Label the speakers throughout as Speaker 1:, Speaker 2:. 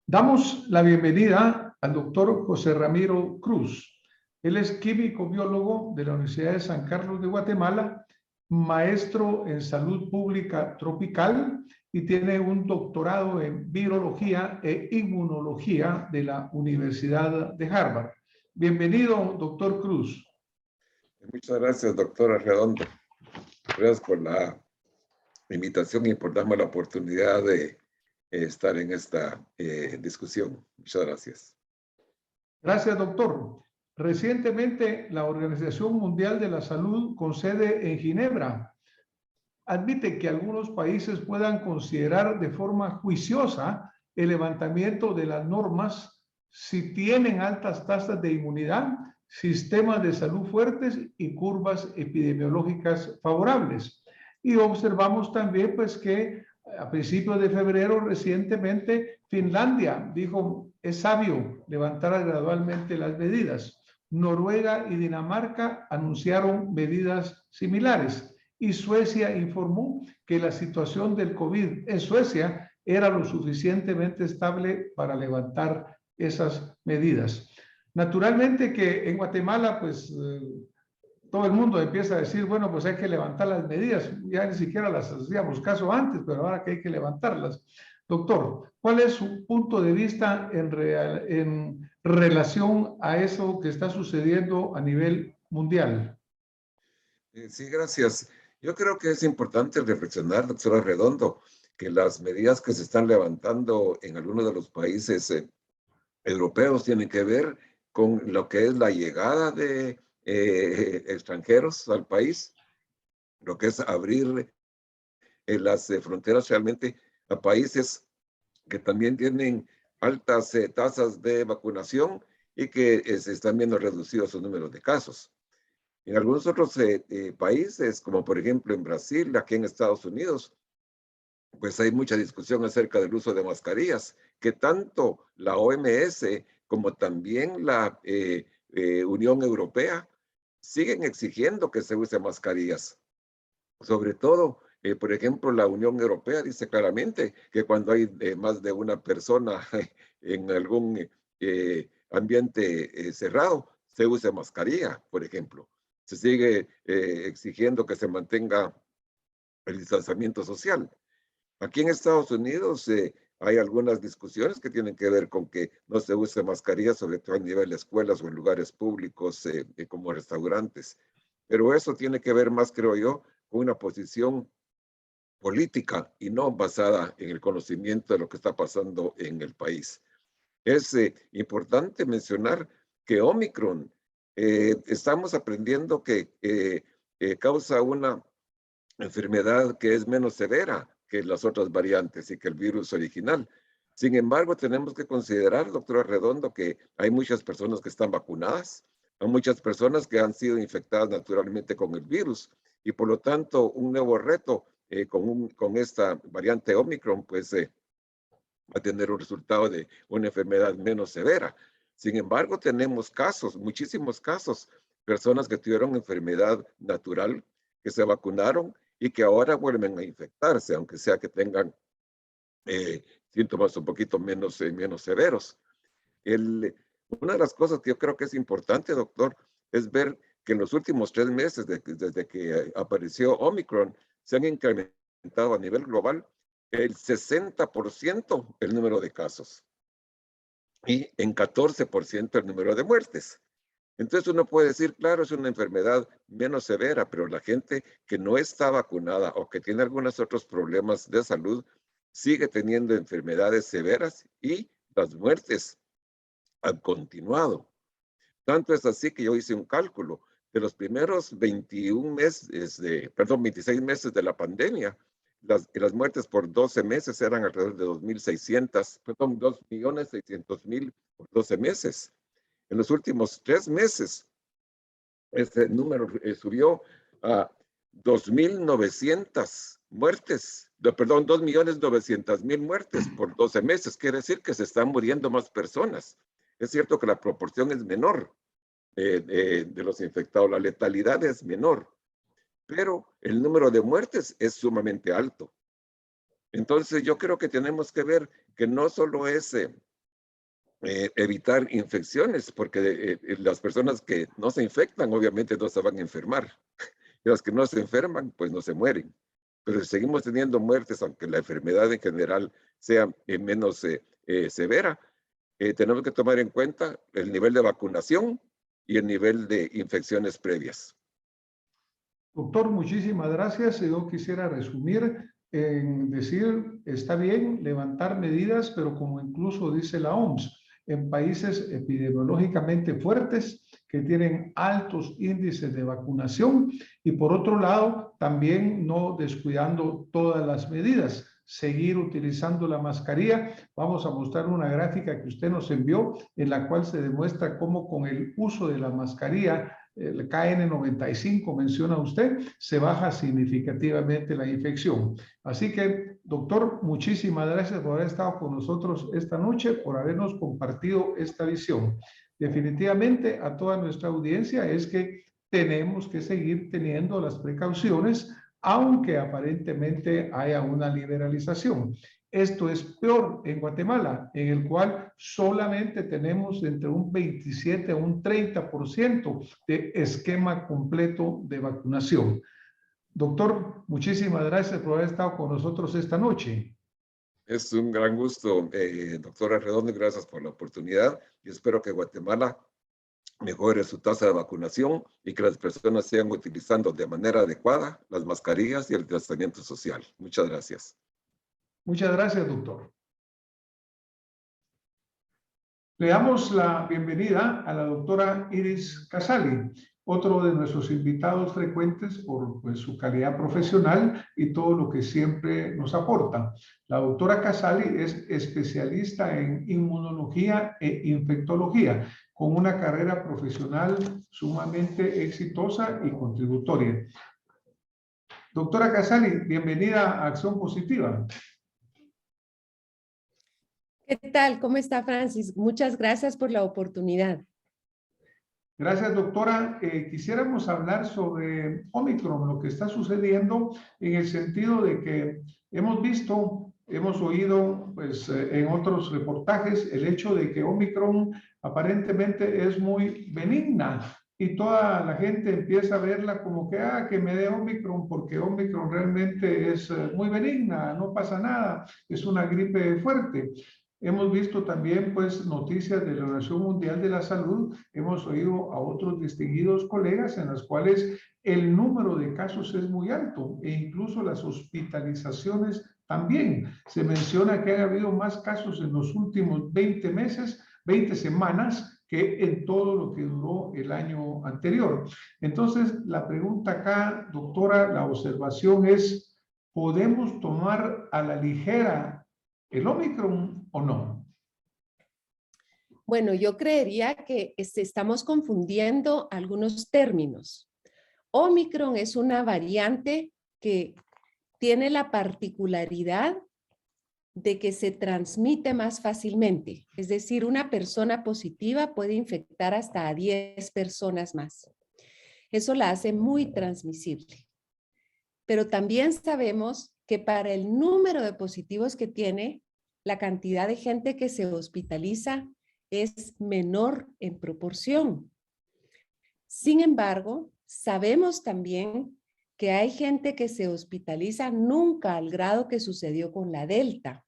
Speaker 1: Damos la bienvenida al doctor José Ramiro Cruz. Él es químico biólogo de la Universidad de San Carlos de Guatemala, maestro en salud pública tropical y tiene un doctorado en virología e inmunología de la Universidad de Harvard. Bienvenido, doctor Cruz.
Speaker 2: Muchas gracias, doctora Redondo. Gracias por la invitación y por darme la oportunidad de estar en esta discusión. Muchas gracias.
Speaker 1: Gracias, doctor. Recientemente, la Organización Mundial de la Salud, con sede en Ginebra, admite que algunos países puedan considerar de forma juiciosa el levantamiento de las normas si tienen altas tasas de inmunidad, sistemas de salud fuertes y curvas epidemiológicas favorables. Y observamos también pues que a principios de febrero recientemente Finlandia dijo es sabio levantar gradualmente las medidas. Noruega y Dinamarca anunciaron medidas similares y Suecia informó que la situación del COVID en Suecia era lo suficientemente estable para levantar esas medidas. Naturalmente que en Guatemala, pues todo el mundo empieza a decir, bueno, pues hay que levantar las medidas. Ya ni siquiera las hacíamos caso antes, pero ahora que hay que levantarlas. Doctor, ¿cuál es su punto de vista en relación a eso que está sucediendo a nivel mundial?
Speaker 2: Sí, gracias. Yo creo que es importante reflexionar, doctora Redondo, que las medidas que se están levantando en algunos de los países europeos tienen que ver con lo que es la llegada de extranjeros al país, lo que es abrir las fronteras realmente a países que también tienen altas tasas de vacunación y que se están viendo reducidos sus números de casos. En algunos otros países, como por ejemplo en Brasil, aquí en Estados Unidos, pues hay mucha discusión acerca del uso de mascarillas, que tanto la OMS como también la Unión Europea siguen exigiendo que se use mascarillas. Sobre todo, por ejemplo, la Unión Europea dice claramente que cuando hay más de una persona en algún ambiente cerrado, se use mascarilla, por ejemplo. Se sigue exigiendo que se mantenga el distanciamiento social. Aquí en Estados Unidos hay algunas discusiones que tienen que ver con que no se use mascarilla, sobre todo a nivel de escuelas o en lugares públicos como restaurantes. Pero eso tiene que ver más, creo yo, con una posición política y no basada en el conocimiento de lo que está pasando en el país. Es importante mencionar que Omicron, estamos aprendiendo que causa una enfermedad que es menos severa que las otras variantes y que el virus original. Sin embargo, tenemos que considerar, doctora Redondo, que hay muchas personas que están vacunadas, hay muchas personas que han sido infectadas naturalmente con el virus y por lo tanto un nuevo reto con esta variante Omicron, pues va a tener un resultado de una enfermedad menos severa. Sin embargo, tenemos casos, muchísimos casos, personas que tuvieron enfermedad natural, que se vacunaron y que ahora vuelven a infectarse, aunque sea que tengan síntomas un poquito menos severos. Una de las cosas que yo creo que es importante, doctor, es ver que en los últimos 3 meses, desde que apareció Omicron, se han incrementado a nivel global el 60% el número de casos y en 14% el número de muertes. Entonces uno puede decir, claro, es una enfermedad menos severa, pero la gente que no está vacunada o que tiene algunos otros problemas de salud sigue teniendo enfermedades severas y las muertes han continuado. Tanto es así que yo hice un cálculo de los primeros 26 meses de la pandemia. Las muertes por 12 meses eran alrededor de 2.600.000 por 12 meses. En los últimos 3 meses, este número subió a 2.900 muertes, perdón, 2.900.000 muertes por 12 meses. Quiere decir que se están muriendo más personas. Es cierto que la proporción es menor de los infectados, la letalidad es menor, pero el número de muertes es sumamente alto. Entonces yo creo que tenemos que ver que no solo es evitar infecciones, porque las personas que no se infectan obviamente no se van a enfermar. Y las que no se enferman, pues no se mueren. Pero si seguimos teniendo muertes, aunque la enfermedad en general sea menos severa, tenemos que tomar en cuenta el nivel de vacunación y el nivel de infecciones previas.
Speaker 1: Doctor, muchísimas gracias. Yo quisiera resumir en decir, está bien levantar medidas, pero como incluso dice la OMS, en países epidemiológicamente fuertes que tienen altos índices de vacunación y por otro lado, también no descuidando todas las medidas, seguir utilizando la mascarilla. Vamos a mostrar una gráfica que usted nos envió en la cual se demuestra cómo con el uso de la mascarilla el KN95 menciona usted, se baja significativamente la infección. Así que, doctor, muchísimas gracias por haber estado con nosotros esta noche, por habernos compartido esta visión. Definitivamente a toda nuestra audiencia es que tenemos que seguir teniendo las precauciones, aunque aparentemente haya una liberalización. Esto es peor en Guatemala, en el cual solamente tenemos entre un 27 a un 30% de esquema completo de vacunación. Doctor, muchísimas gracias por haber estado con nosotros esta noche.
Speaker 2: Es un gran gusto, doctora Redondo, gracias por la oportunidad y espero que Guatemala mejore su tasa de vacunación y que las personas sigan utilizando de manera adecuada las mascarillas y el distanciamiento social. Muchas gracias.
Speaker 1: Muchas gracias, doctor. Le damos la bienvenida a la doctora Iris Casali, otro de nuestros invitados frecuentes por su calidad profesional y todo lo que siempre nos aporta. La doctora Casali es especialista en inmunología e infectología, con una carrera profesional sumamente exitosa y contributoria. Doctora Casali, bienvenida a Acción Positiva.
Speaker 3: ¿Qué tal? ¿Cómo está, Francis? Muchas gracias por la oportunidad.
Speaker 1: Gracias, doctora. Quisiéramos hablar sobre Omicron, lo que está sucediendo en el sentido de que hemos visto, hemos oído pues, en otros reportajes el hecho de que Omicron aparentemente es muy benigna y toda la gente empieza a verla como que me dé Omicron porque Omicron realmente es muy benigna, no pasa nada, es una gripe fuerte. Hemos visto también pues noticias de la Organización Mundial de la Salud, hemos oído a otros distinguidos colegas en las cuales el número de casos es muy alto e incluso las hospitalizaciones también. Se menciona que han habido más casos en los últimos 20 meses, 20 semanas, que en todo lo que duró el año anterior. Entonces, la pregunta acá, doctora, la observación es, ¿podemos tomar a la ligera el Omicron o no?
Speaker 3: Bueno, yo creería que estamos confundiendo algunos términos. Omicron es una variante que tiene la particularidad de que se transmite más fácilmente. Es decir, una persona positiva puede infectar hasta a 10 personas más. Eso la hace muy transmisible. Pero también sabemos que para el número de positivos que tiene, la cantidad de gente que se hospitaliza es menor en proporción. Sin embargo, sabemos también que hay gente que se hospitaliza nunca al grado que sucedió con la Delta.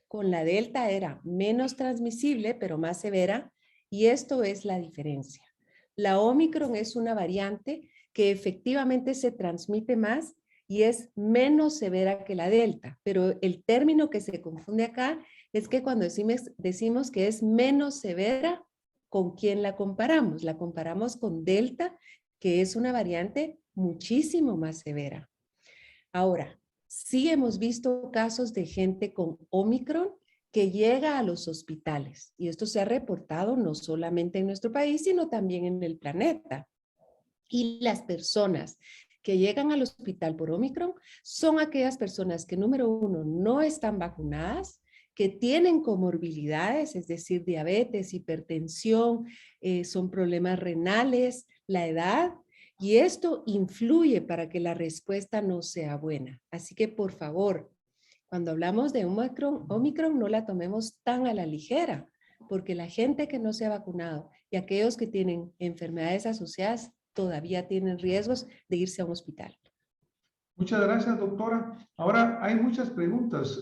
Speaker 3: Con la Delta era menos transmisible, pero más severa, y esto es la diferencia. La Omicron es una variante que efectivamente se transmite más y es menos severa que la Delta, pero el término que se confunde acá es que cuando decimos que es menos severa, ¿con quién la comparamos? La comparamos con Delta, que es una variante muchísimo más severa. Ahora, sí hemos visto casos de gente con Omicron que llega a los hospitales y esto se ha reportado no solamente en nuestro país, sino también en el planeta. Y las personas que llegan al hospital por Omicron son aquellas personas que, número uno, no están vacunadas, que tienen comorbilidades, es decir, diabetes, hipertensión, son problemas renales, la edad, y esto influye para que la respuesta no sea buena. Así que, por favor, cuando hablamos de Omicron no la tomemos tan a la ligera, porque la gente que no se ha vacunado y aquellos que tienen enfermedades asociadas todavía tienen riesgos de irse a un hospital.
Speaker 1: Muchas gracias, doctora. Ahora hay muchas preguntas.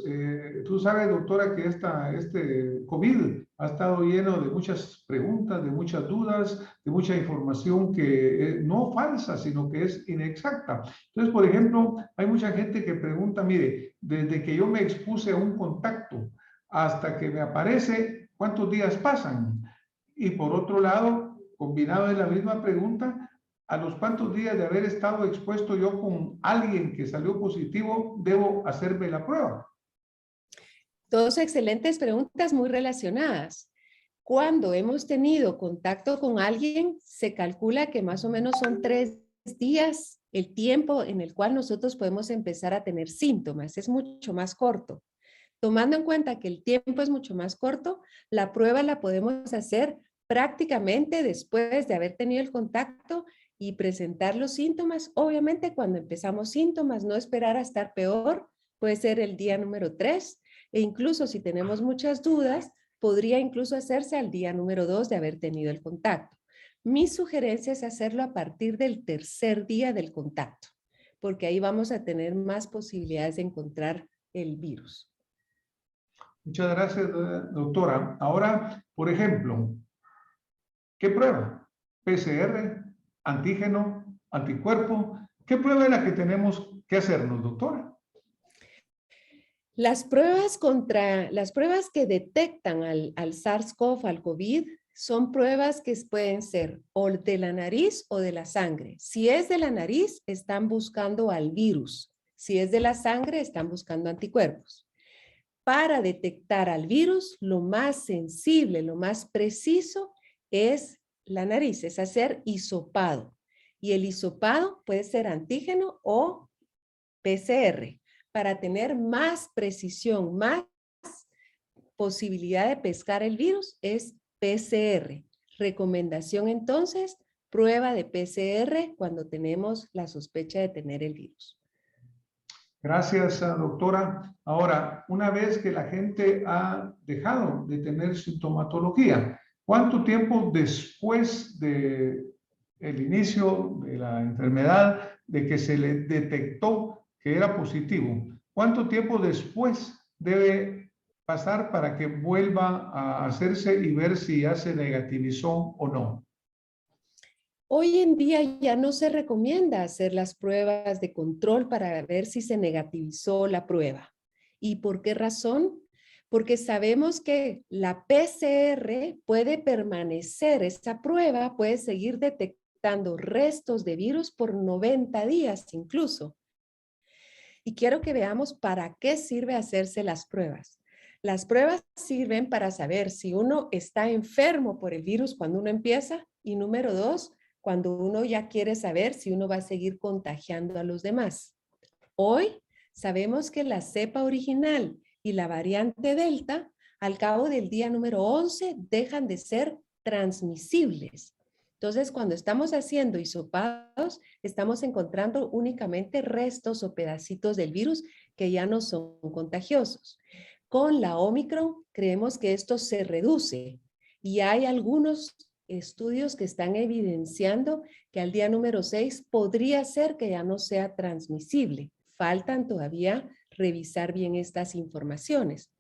Speaker 1: Tú sabes, doctora, que este COVID ha estado lleno de muchas preguntas, de muchas dudas, de mucha información que no falsa, sino que es inexacta. Entonces, por ejemplo, hay mucha gente que pregunta, mire, desde que yo me expuse a un contacto hasta que me aparece, ¿cuántos días pasan? Y por otro lado, combinado en la misma pregunta, ¿a los cuántos días de haber estado expuesto yo con alguien que salió positivo, debo hacerme la prueba?
Speaker 3: Dos excelentes preguntas muy relacionadas. Cuando hemos tenido contacto con alguien, se calcula que más o menos son 3 días el tiempo en el cual nosotros podemos empezar a tener síntomas. Es mucho más corto. Tomando en cuenta que el tiempo es mucho más corto, la prueba la podemos hacer prácticamente después de haber tenido el contacto y presentar los síntomas. Obviamente, cuando empezamos síntomas, no esperar a estar peor, puede ser el día número 3, e incluso si tenemos muchas dudas, podría incluso hacerse al día número 2 de haber tenido el contacto. Mi sugerencia es hacerlo a partir del tercer día del contacto, porque ahí vamos a tener más posibilidades de encontrar el virus.
Speaker 1: Muchas gracias, doctora. Ahora, por ejemplo, ¿qué prueba? PCR, antígeno, anticuerpo. ¿Qué prueba es la que tenemos que hacernos, doctora?
Speaker 3: Las pruebas que detectan al SARS-CoV, al COVID, son pruebas que pueden ser o de la nariz o de la sangre. Si es de la nariz, están buscando al virus. Si es de la sangre, están buscando anticuerpos. Para detectar al virus, lo más sensible, lo más preciso es la nariz, es hacer hisopado. Y el hisopado puede ser antígeno o PCR, para tener más precisión, más posibilidad de pescar el virus, es PCR. Recomendación entonces, prueba de PCR cuando tenemos la sospecha de tener el virus.
Speaker 1: Gracias, doctora. Ahora, una vez que la gente ha dejado de tener sintomatología, ¿cuánto tiempo después de el inicio de la enfermedad, de que se le detectó que era positivo, cuánto tiempo después debe pasar para que vuelva a hacerse y ver si ya se negativizó o no?
Speaker 3: Hoy en día ya no se recomienda hacer las pruebas de control para ver si se negativizó la prueba. ¿Y por qué razón? Porque sabemos que la PCR puede permanecer, esa prueba puede seguir detectando restos de virus por 90 días incluso. Y quiero que veamos para qué sirve hacerse las pruebas. Las pruebas sirven para saber si uno está enfermo por el virus cuando uno empieza y número 2, cuando uno ya quiere saber si uno va a seguir contagiando a los demás. Hoy sabemos que la cepa original y la variante Delta, al cabo del día número 11, dejan de ser transmisibles. Entonces, cuando estamos haciendo hisopados, estamos encontrando únicamente restos o pedacitos del virus que ya no son contagiosos. Con la Omicron, creemos que esto se reduce y hay algunos estudios que están evidenciando que al día número 6 podría ser que ya no sea transmisible. Faltan todavía revisar bien estas informaciones.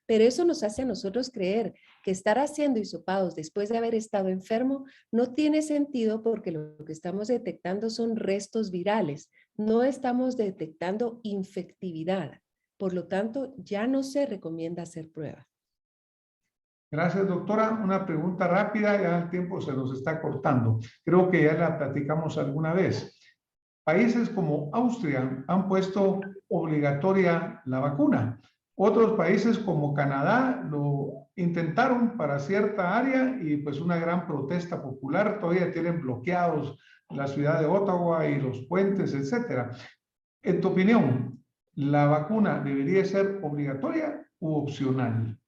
Speaker 3: Pero eso nos hace a nosotros creer que estar haciendo hisopados después de haber estado enfermo no tiene sentido porque lo que estamos detectando son restos virales, no estamos detectando infectividad. Por lo tanto, ya no se recomienda hacer pruebas.
Speaker 1: Gracias, doctora. Una pregunta rápida, ya el tiempo se nos está cortando. Creo que ya la platicamos alguna vez. Países como Austria han puesto obligatoria la vacuna. Otros países como Canadá lo intentaron para cierta área y pues una gran protesta popular. Todavía tienen bloqueados la ciudad de Ottawa y los puentes, etcétera. En tu opinión, ¿la vacuna debería ser obligatoria u opcional?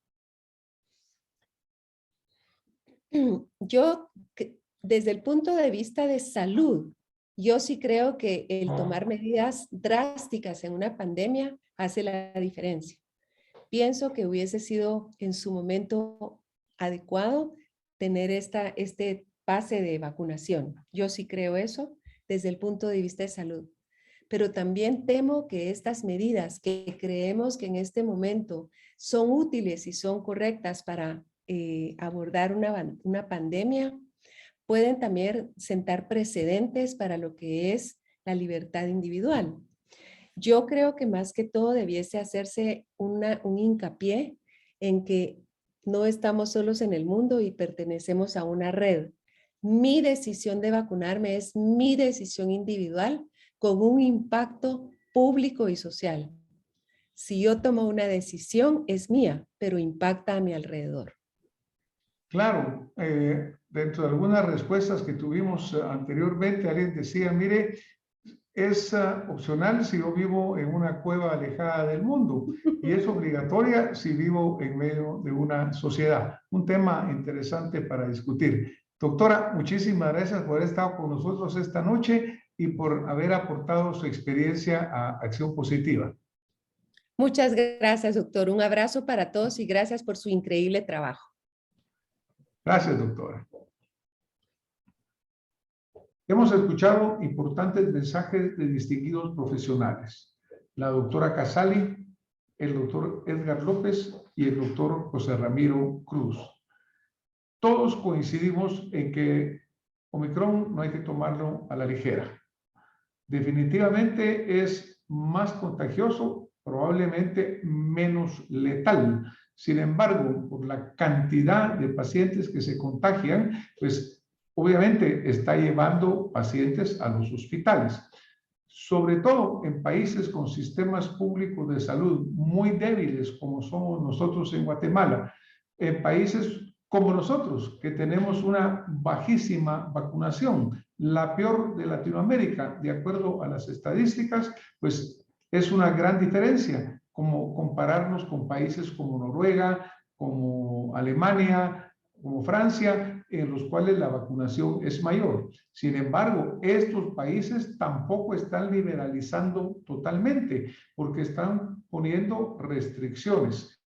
Speaker 3: Yo, desde el punto de vista de salud, yo sí creo que el tomar medidas drásticas en una pandemia hace la diferencia. Pienso que hubiese sido en su momento adecuado tener este pase de vacunación. Yo sí creo eso desde el punto de vista de salud. Pero también temo que estas medidas que creemos que en este momento son útiles y son correctas para abordar una pandemia, pueden también sentar precedentes para lo que es la libertad individual. Yo creo que más que todo debiese hacerse un hincapié en que no estamos solos en el mundo y pertenecemos a una red. Mi decisión de vacunarme es mi decisión individual con un impacto público y social. Si yo tomo una decisión, es mía, pero impacta a mi alrededor.
Speaker 1: Claro, dentro de algunas respuestas que tuvimos anteriormente, alguien decía, mire, es opcional si yo vivo en una cueva alejada del mundo y es obligatoria si vivo en medio de una sociedad. Un tema interesante para discutir. Doctora, muchísimas gracias por haber estado con nosotros esta noche y por haber aportado su experiencia a Acción Positiva.
Speaker 3: Muchas gracias, doctor. Un abrazo para todos y gracias por su increíble trabajo.
Speaker 1: Gracias, doctora. Hemos escuchado importantes mensajes de distinguidos profesionales. La doctora Casali, el doctor Edgar López y el doctor José Ramiro Cruz. Todos coincidimos en que Omicron no hay que tomarlo a la ligera. Definitivamente es más contagioso, probablemente menos letal. Sin embargo, por la cantidad de pacientes que se contagian, pues obviamente está llevando pacientes a los hospitales. Sobre todo en países con sistemas públicos de salud muy débiles, como somos nosotros en Guatemala, en países como nosotros, que tenemos una bajísima vacunación, la peor de Latinoamérica, de acuerdo a las estadísticas, pues es una gran diferencia, como compararnos con países como Noruega, como Alemania, como Francia, en los cuales la vacunación es mayor. Sin embargo, estos países tampoco están liberalizando totalmente, porque están poniendo restricciones.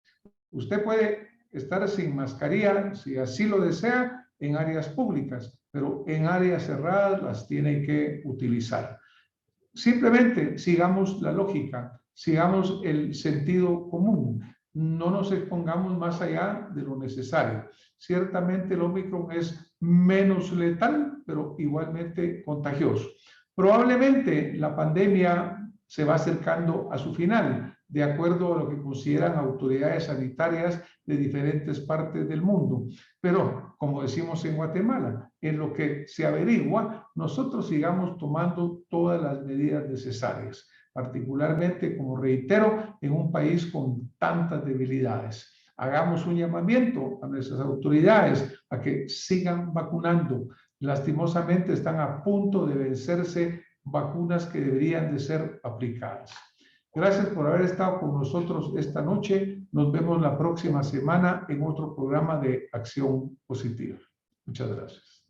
Speaker 1: Usted puede estar sin mascarilla, si así lo desea, en áreas públicas, pero en áreas cerradas las tiene que utilizar. Simplemente sigamos la lógica, sigamos el sentido común, no nos expongamos más allá de lo necesario. Ciertamente el Omicron es menos letal, pero igualmente contagioso. Probablemente la pandemia se va acercando a su final, de acuerdo a lo que consideran autoridades sanitarias de diferentes partes del mundo. Pero, como decimos en Guatemala, en lo que se averigua, nosotros sigamos tomando todas las medidas necesarias, particularmente, como reitero, en un país con tantas debilidades. Hagamos un llamamiento a nuestras autoridades a que sigan vacunando. Lastimosamente están a punto de vencerse vacunas que deberían de ser aplicadas. Gracias por haber estado con nosotros esta noche. Nos vemos la próxima semana en otro programa de Acción Positiva. Muchas gracias.